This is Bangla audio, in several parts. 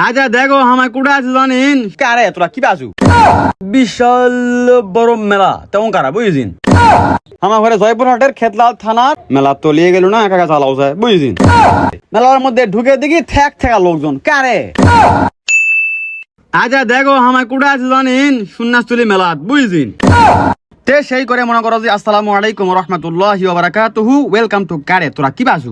আচ্ছা দেখো আমার কুড়া আছে জানেন কারে তোরা কি পাসু বিশাল বড় মেলা তেমন কারা বুঝিস আমার ঘরে জয়পুরহাটের খেতলাল থানার মেলা তলিয়ে গেল না একা চালাও যায় বুঝিস মেলার মধ্যে ঢুকে দেখি ঠেক ঠেকা লোকজন কারে। আচ্ছা দেখো আমার কুড়া আছে জানেন সন্ন্যাসতলী মেলা বুঝিস তে সেই করে মনে করো যে আসসালামু আলাইকুম রাহমাতুল্লাহি ওয়া বারাকাতুহু ওয়েলকাম টু কারে তোরা কি পাসু।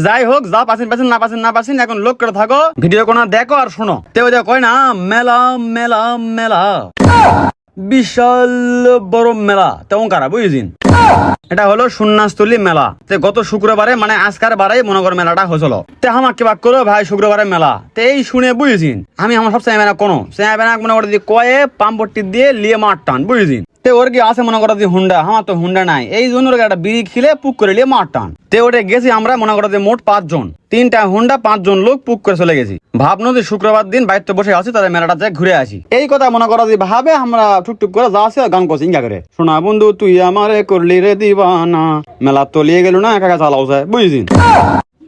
যাই হোক যা পাচ্ছেন পাচ্ছেন না পাচ্ছেন এখন লোক করে থাকো ভিডিও কোনা দেখো আর শোনো তে ওই কয় না মেলা মেলা মেলা বিশাল বড় মেলা তেমন কারা বুঝিস এটা হলো সন্ন্যাসতলী মেলা তে গত শুক্রবারে মানে আজকার বারে মনে করো মেলাটা হয়েছিল তে আমার কি বাক করো ভাই শুক্রবারে মেলা তে এই শুনে বুঝিস আমি আমার সব চাইবে না কোনো চাইবে না মনে করো কয়ে পাম্পটি দিয়ে লিয়ে মাঠ টান বুঝিস তে ওর কি আছে মনে করো যে হুন্ডা আমার তো হুন্ডা নাই এই জন্য একটা বিড়ি খিলে পুক করে নিয়ে মাঠ টান তে ওটা গেছি আমরা মনে করো যে মোট 5 জন 3টা হুন্ডা 5 জন লোক পুক করে চলে গেছি ভাবনো যে শুক্রবার দিন বাইরে বসে আছি তাদের মেলাটা যাই ঘুরে আসি এই কথা মনে করো যে ভাবে আমরা টুকটুক করে যা আছে গান করছি ইঙ্গা করে শোনা বন্ধু তুই আমারে করলি রে দিবানা মেলা তলিয়ে গেল না একা চালাও যায় বুঝিস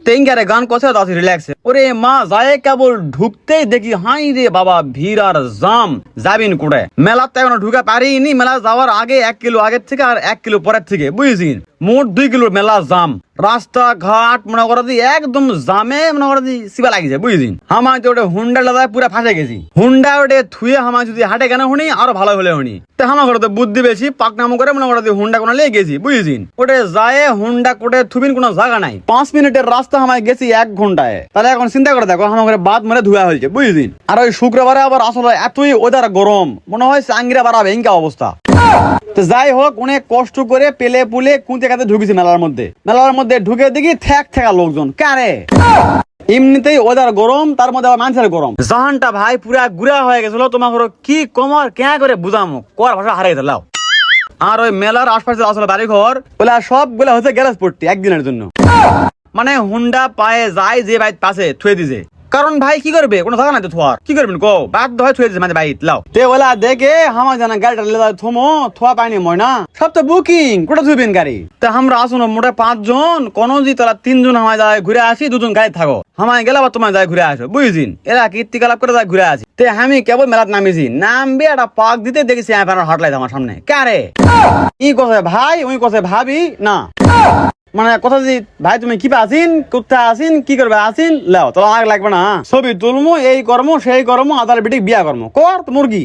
তেঙ্গারে গান কথা আছে রিল্যাক্সে ওরে মা যায় কেবল ঢুকতেই দেখি হাই রে বাবা ভিড় আর জাম যাবিন কুড়ে মেলাতে এখনো ঢুকে পারিনি মেলা যাওয়ার আগে 1 কিলো আগের থেকে আর 1 কিলো পরের থেকে বুঝিস মোট 2 কিলো মেলা জাম রাস্তা ঘাট মনে করো একদম জামে মনে করো সিবা লাগিছে বুঝিস আমার তো ওটা হুন্ডা লাদায় পুরা ফাঁসে গেছি হুন্ডা ওটা থুয়ে আমার যদি হাটে কেন শুনি আরো ভালো হলে শুনি তো আমার ঘরে তো বুদ্ধি বেশি পাকনামো করে মনে করো হুন্ডা কোনো লেগে গেছি বুঝিস ওটা যায় হুন্ডা কোটে থুবিন কোনো জায়গা নাই 5 মিনিটের রাস্তা আমায় গেছি 1 ঘন্টায় তাহলে এখন চিন্তা করে দেখো আমার ঘরে বাদ মরে ধুয়া হয়েছে বুঝিস আর ওই শুক্রবারে আবার আসলে এতই ওদের গরম মনে হয় চাঙ্গিরা বাড়াবে ইনকা অবস্থা তো যাই হোক অনেক কষ্ট করে পেলে পুলে কুঁতে কাতে ঢুকেছি মেলার মধ্যে ঢুকে দেখি ঠেক ঠেকা লোকজন কারে এমনিতেই ওদের গরম তার মধ্যে আবার মানুষের গরম জাহানটা ভাই পুরা গুড়া হয়ে গেছিল তোমার কি কমার কেয়া করে বুঝামো কর ভাষা হারিয়ে দিলাও আর ওই মেলার আশপাশে আসলে বাড়ি ঘর বলে সবগুলো হচ্ছে গ্যারেজ পট্টি একদিনের জন্য মানে হুন্ডা পায়ে যায় যে বাইক পাশে থুয়ে দিছে কারণ ভাই কি করবে কোনো জায়গা নাই তো থোয়ার কি করবেন কো বাধ্য হয় থুয়ে দিছে মানে বাইক লাও তে ওলা দেখে আমার জানা গাড়িটা লেদা থমো থোয়া পাইনি ময়না সব তো বুকিং কোটা থুবেন গাড়ি তা আমরা আসুন মোটে 5 জন কোন জি তারা 3 জন আমায় যায় ঘুরে আসি 2 জন গাড়ি থাকো আমায় গেলে আবার তোমায় যায় ঘুরে আসো বুঝিন এরা কীর্তিকলাপ করে যায় ঘুরে আসি তে আমি কেবল মেলাত নামিছি নামবে একটা পাক দিতে দেখেছি আমার হাটলাই আমার সামনে কারে ই কথা ভাই ওই কথা ভাবি না মানে কথা যে ভাই তুমি কি আসিন কোথায় আসিন কি করবে আসিন লাও তোলা আগ লাগবে না ছবি তুলমো এই কর্ম সেই কর্ম আদার বেটিক বিয়া কর্ম কর তো মুরগি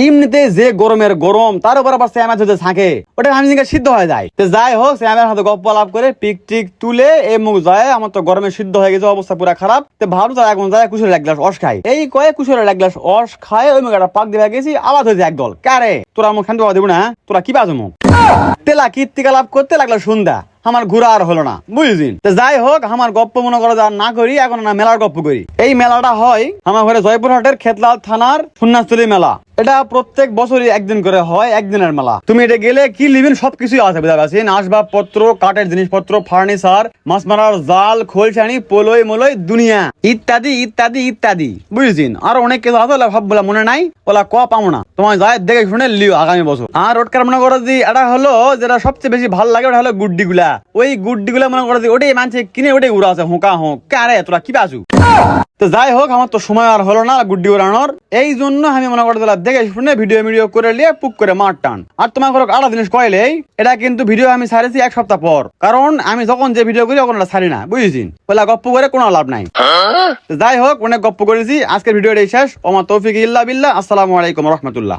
এমনিতে যে গরমের গরম তার উপর আবার শ্যামাজ হতে থাকে ওটা আমি সিদ্ধ হয়ে যায় তো যাই হোক শ্যামের হাতে গপ্প লাভ করে পিক টিক তুলে এই মুখ যায় আমার তো গরমে সিদ্ধ হয়ে গেছে অবস্থা পুরা খারাপ তো ভালো তো এখন যায় কুশলের 1 গ্লাস অস খাই এই কয়ে কুশলের 1 গ্লাস অস খায় ওই মুখ একটা পাক দিয়ে গেছি আবার হয়েছে একদল কারে তোরা মুখ খান্তি দেবো না তোরা কি বাজো মুখ তেলা কীর্তিকা লাভ করতে লাগলো সন্ধ্যা আমার ঘুরা আর হলো না বুঝিস তো যাই হোক আমার গপ্প মনে করো যা না করি এখন না মেলার গপ্প করি এই মেলাটা হয় আমার ঘরে জয়পুরহাটের খেতলাল থানার সন্ন্যাসতলী মেলা এটা প্রত্যেক বছরই একদিন করে হয় একদিনের মেলা তুমি এটা গেলে কি লিবেন সবকিছুই আছে বুঝা পাচ্ছেন আসবাবপত্র কাঠের জিনিসপত্র ফার্নিচার মাছ মারার জাল খোলছানি পোলই মোলই দুনিয়া ইত্যাদি ইত্যাদি ইত্যাদি বুঝেছেন আর অনেক কিছু আছে ভাব বলে মনে নাই ওলা ক পাবো না তোমায় যায় দেখে শুনে লিও আগামী বছর আর ওটকার মনে করো যে এটা হলো যেটা সবচেয়ে বেশি ভালো লাগে ওটা হলো গুড্ডি গুলা ওই গুড্ডি গুলা মনে করো যে ওটাই মানছে কিনে ওটাই উড়া আছে হোঁকা হোঁক কারে তোরা কি বাজু তো যাই হোক আমার তো সময় আর হলো না গুড্ডি উড়ানোর এই জন্য আমি মনে করে দিলাম দেখে শুনে ভিডিও করে নিয়ে পুক করে মার টান আর তোমার ঘরে আলাদা জিনিস কইলে এটা কিন্তু ভিডিও আমি ছাড়েছি 1 সপ্তাহ পর কারণ আমি যখন যে ভিডিও করি তখন ছাড়ি না বুঝেছি বলে গপ্প করে কোনো লাভ নাই যাই হোক অনেক গপ্প করেছি আজকের ভিডিওটা শেষ ওমা তৌফিক ইল্লা বিল্লাহ আসসালামু আলাইকুম রহমতুল্লাহ।